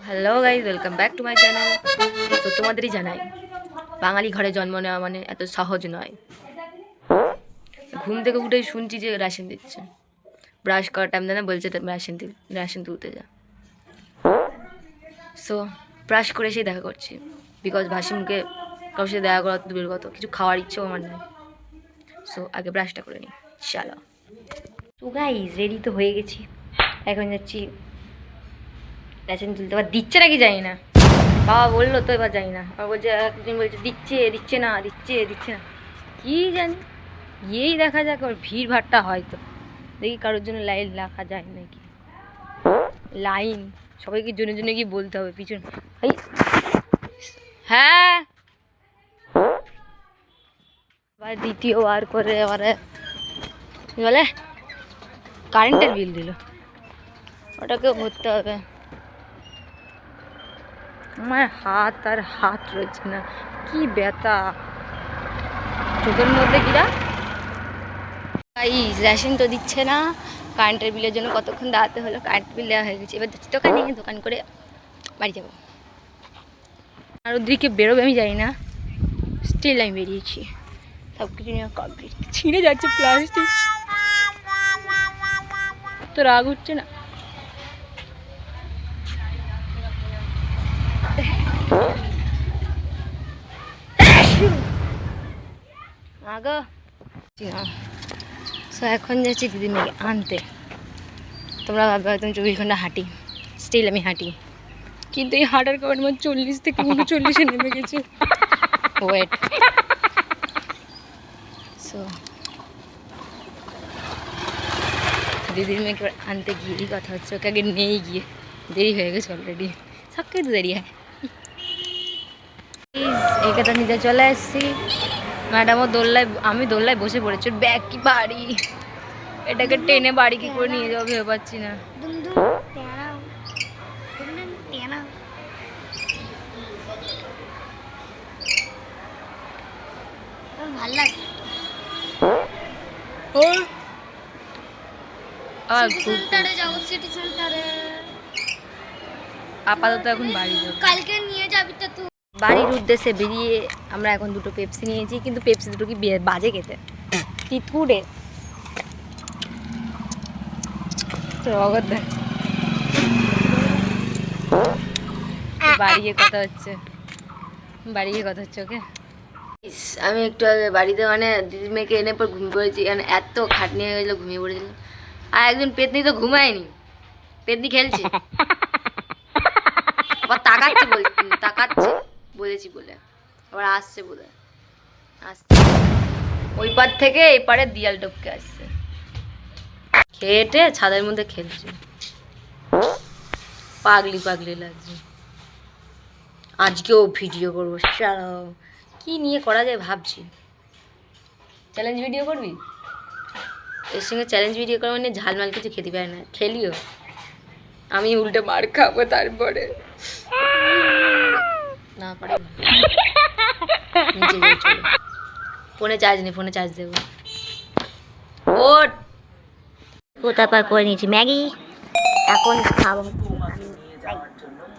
Hello guys, welcome back to my channel. তো তোমাদেরই জানাই, বাঙালি ঘরে জন্ম নেওয়া মানে এত সহজ নয়। ঘুম থেকে উঠেই শুনছি যে রেশন দিচ্ছে, ব্রাশ করার টাইম দেয় না, বলছে রেশন তুলতে যা। সো ব্রাশ করে এসেই দেখা করছি, বিকজ ভাসিমকে কারোর সাথে দেখা করা দূরের কথা, কিছু খাওয়ার ইচ্ছেও আমার নাই। সো আগে ব্রাশটা করে নিই, চলো। তো গাইজ রেডি তো হয়ে গেছি, এখন যাচ্ছি রেশন তুলতে। আবার দিচ্ছে নাকি জানি না, বাবা বললো তো, এবার জানি না। আবার বলছে, একদিন বলছে দিচ্ছে না কি জানি। গিয়েই দেখা যাক, ওর ভিড় ভাট্টা হয়তো দেখি কারোর জন্য লাইন রাখা যায় নাকি। লাইন সবাইকে জনে জনে গিয়ে বলতে হবে পিছন। হ্যাঁ, এবার দ্বিতীয়বার করে এবারে কি বলে কারেন্টের বিল দিল, ওটাকেও ভরতে হবে। আমার হাত রয়েছে না, কি ব্যথা চোখের মধ্যে। কিরা এই রেশন তো দিচ্ছে না, কারেন্টের বিলের জন্য কতক্ষণ দাঁড়াতে হলো। কারেন্ট বিল দেওয়া হয়ে গেছে, এবার যাচ্ছি দোকান করে বাড়ি যাবো। আর ওদিকে বেরোবে আমি জানি না, স্টিল আমি বেরিয়েছি। সব কিছু নিয়ে কমপ্লিট। ছিঁড়ে যাচ্ছে প্লাস্টিক, তো রাগ হচ্ছে না। আগো এখন যাচ্ছি দিদি মেয়েকে আনতে। তোমরা ভাববে হয়তো 24 ঘন্টা হাঁটি, স্টিল আমি হাঁটি, কিন্তু এই হাঁটার কারণে আমার 40 থেকে 39-এ নেমে গেছে ওয়েট। সো দিদির মেয়েকে আনতে গিয়েই কথা হচ্ছে, ওকে আগে নেই গিয়ে দেরি হয়ে গেছে অলরেডি, সবকে তো দেরি হয়। একে তো নিতে চলে এসেছি, ম্যাডামও আমি দোল্লায় বসে পড়েছি। ব্যাগ কি বাড়ি, এটাকে টেনে বাড়ি কি করে নিয়ে যাবো ভেবে পাচ্ছি না। আপাতত এখন বাড়ি যাবো, কালকে নিয়ে যাবি তো তুই। বাড়ির উদ্দেশ্যে বেরিয়ে আমরা এখন দুটো পেপসি নিয়েছি, কিন্তু পেপসি দুটো কি বাজে খেতে, তিতুরে বাড়ি গিয়ে কথা হচ্ছে ওকে। আমি একটু আগে বাড়িতে মানে দিদির মেয়েকে এনে পর ঘুমিয়ে পড়েছি, কারণ এত খাটনি হয়ে গেছিলো, ঘুমিয়ে পড়েছিল। আর একজন পেতনি তো ঘুমায়নি, পেতনি খেলছে, আবার তাকাচ্ছে বলেছি বলে, আবার আসছে বোধহয়, আসছে ওই পার থেকে এই পারে দিয়াল টপকে আসছে, খেটে ছাদের মধ্যে খেলছে। পাগলি লাগছে। আজকেও ভিডিও করবো, চলো কি নিয়ে করা যায় ভাবছি। চ্যালেঞ্জ ভিডিও করবি? এর সঙ্গে চ্যালেঞ্জ ভিডিও করা মানে ঝালমাল কিছু খেতে পারে না, খেলিও আমি উল্টে মার খাবো তারপরে। না পারে নিচে যাই, চলো। ফোনে চার্জ দেবো। ওট কোথাপার করে নিয়েছি ম্যাগি, এখন খাবো।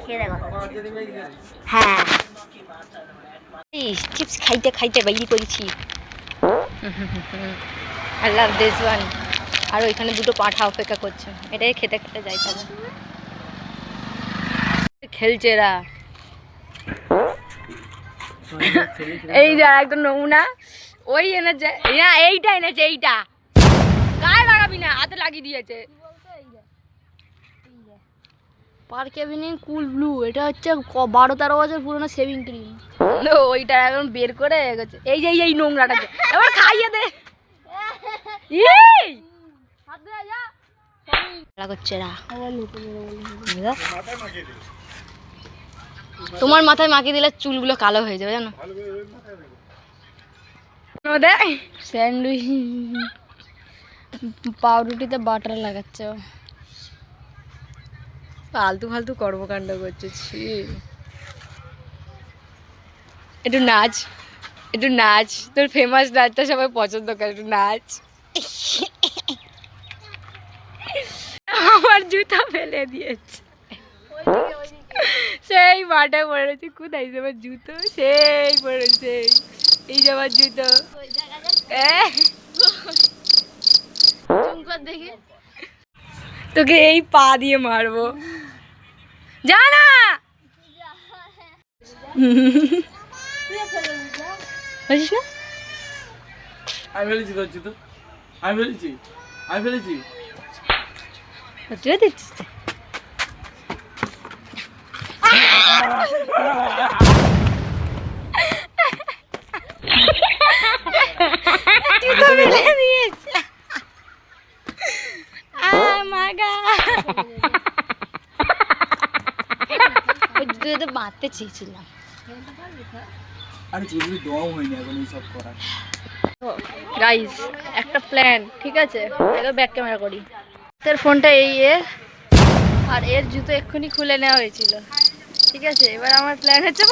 খেয়ে দেখো। হ্যাঁ, চিপস খাইতে বাইরে করেছি। I love this one. আর ওইখানে দুটো পাঁঠা অপেক্ষা করছে, এটাই খেতে যাই তবে। খেলছে এরা, এই যা একদম নমুনা। ওই এনেছে, এইটা এনেছে, এইটা গায়ে লাগাবি না, হাতে লাগিয়ে দিয়েছে। পার্ক এভিনিউ কুল ব্লু, এটা হচ্ছে 12-13 বছর পুরনো শেভিং ক্রিম। ওইটা এখন বের করে গেছে, এই নোংরাটাকে এবার খাইয়ে দে। তোমার মাথায় মাখিয়ে দিলে চুলগুলো কালো হয়ে যাবে জানো। স্যান্ডউইচ পাউরুটিতে বাটার লাগাচ্ছে, ফালতু কর্মকাণ্ড করছে। একটু নাচ, তোর ফেমাস নাচটা সবাই পছন্দ করে, একটু নাচ। আমার জুতা ফেলে দিয়েছে। সেই মাঠে পড়েছে। কোথায় যাবার জুতো? সেই পড়েছে, এই যাবার জুতো। দেখে তোকে এই পা দিয়ে মারবো, যা না। বুঝিস না? আমি ফেলেছি তোর জুতো, আমি ফেলেছি, আমি ফেলেছি। তুই দিচ্ছিস জুতো ফেলে দিয়েছে। জুতো বাঁধতে চেয়েছিলাম। আরে জরুরি দোয়াও হয়নি এখন এই সব করা। গাইস একটা প্ল্যান, ঠিক আছে? আগে ব্যাক ক্যামেরা করি। তোর ফোনটা এই এর, আর এর জুতো এক্ষুনি খুলে নেওয়া হয়েছিল, ঠিক আছে? এবার আমার প্ল্যান হচ্ছে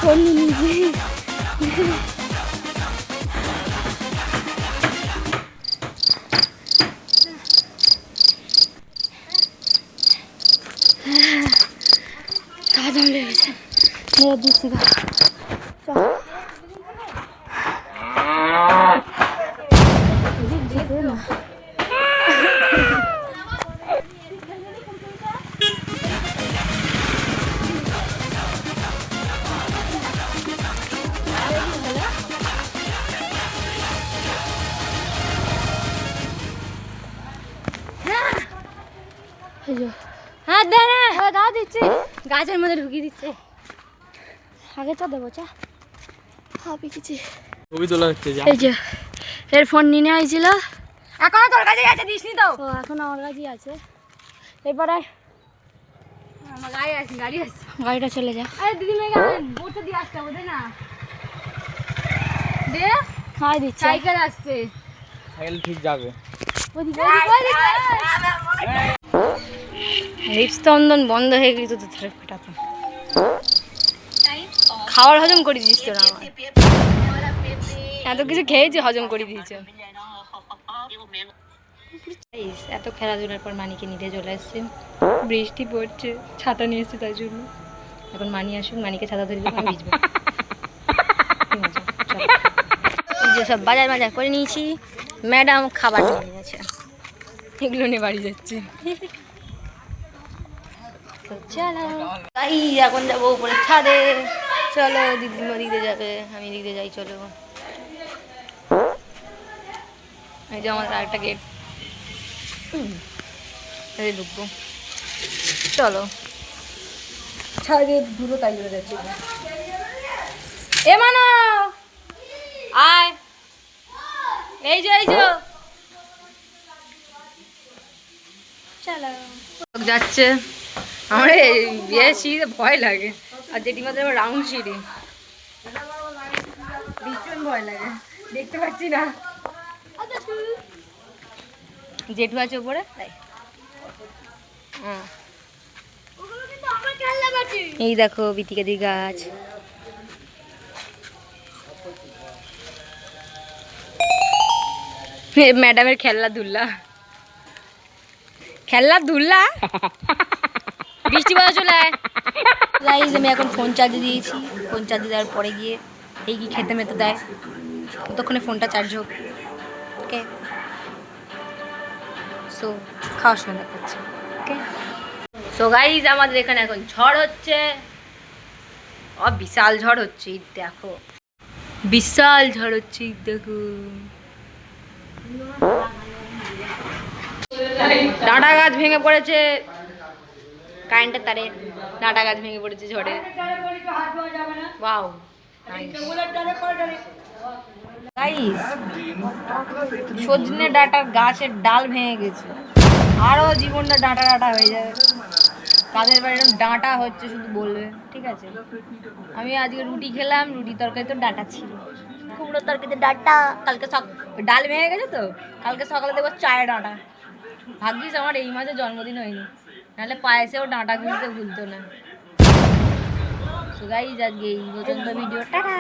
ফোন নিজে কাদম লেগেছে। মেরে দিচ্ছি গা। হ্যাঁ দে না, হ্যাঁ দাও দিচ্ছি। গাছের মধ্যে ঢুকিয়ে দিচ্ছে। আগে তো দেবো, চা হবে কিছু। ছবি তোলা হচ্ছে। এই যে এর ফোন নিয়ে আইছিল, এখনো তোর কাছেই আছে, দিসনি তো? ও এখন আমার কাছেই আছে। এবারে আমার গাড়ি আছে, গাড়ি আছে, গাড়িটা চলে যা। আরে দিদি মেয়ে গেলেন বোটে দিয়ে আসতে হবে না? দে খাই দিচ্ছি। সাইকেল আসছে, সাইকেল ঠিক যাবে। লিপস্তন্দন বন্ধ হয়ে গেছে তো ধরে ফেটাতো। খাওয়ার হজম করে দিস তোরা আমার। এত কিছু খেয়েছি, হজম করে দিয়েছে। এত খেলাধুলার পর মানিকে নিতে চলে আসছে। বৃষ্টি পড়ছে, ছাতা নিয়ে এসছে তাই জন্য। এখন মানি আসুক, মানিকে ছাতা ধরে দিলে আমি ভিজবো। এই যে সব বাজার বাজার করে নিয়েছি। ম্যাডাম খাবার নিয়ে গেছে, এগুলো নিয়ে বাড়ি যাচ্ছে। চলো তাই এখন যাবো উপরে ছাদে। চলো দিদি দিতে যাবে, আমি দিতে যাই। চলো, এই যে আমাদের আরেকটা গেট, ঢুকবো। চলো ছাদে ধুলো তাই জন্য যাচ্ছি। এ মানো আয়, এই যে চলো যাচ্ছে। আমার বিয়ে সিঁড়িতে ভয় লাগে, আর জেঠিমাদের রাউন্ড সিঁড়ি, ভীষণ ভয় লাগে। দেখতে পাচ্ছি না, জেঠু আছে উপরে তাই। এই দেখো বিথিকাদি গাছ। ম্যাডামের খেলনা ধুল্লা বৃষ্টি বাজা চলে আয়। গাইস আমি এখন ফোন চার্জে দিয়েছি। ফোন চার্জে দেওয়ার পরে গিয়ে এই কি খেতে মেতে দেয়, ততক্ষণে ফোনটা চার্জ হোক। ওকে, সো খাওয়ার সময় দেখাচ্ছি। ওকে, সো গাইস আমাদের এখানে এখন ঝড় হচ্ছে, বিশাল ঝড় হচ্ছে। দেখো বিশাল ঝড় হচ্ছে, দেখো। ডাঁটা গাছ ভেঙে পড়েছে, কারেন্টের তারে ডাঁটা গাছ ভেঙে পড়েছে ঝড়ে। ওয়াও গাইস, সজনে ডাঁটার গাছের ডাল ভেঙে গেছে, আরো জীবনটা ডাঁটা হয়ে যাবে। কাদের বাড়ি এরকম ডাঁটা হচ্ছে শুধু বলবে, ঠিক আছে? আমি আজকে রুটি খেলাম, রুটি তরকারি তো ডাঁটা ছিল, কুমড়োর তরকারিতে ডাঁটা। কালকে ডাল ভেঙে গেছে তো, কালকে সকালে দেখবো চায়ে ডাঁটা। ভাগ্যিস আমার এই মাসে জন্মদিন হয়নি, নাহলে পায়েসেও ডাঁটা গুলতে ভুলতো না। সো গাইস আজকে এই পর্যন্ত ভিডিও, টাটা।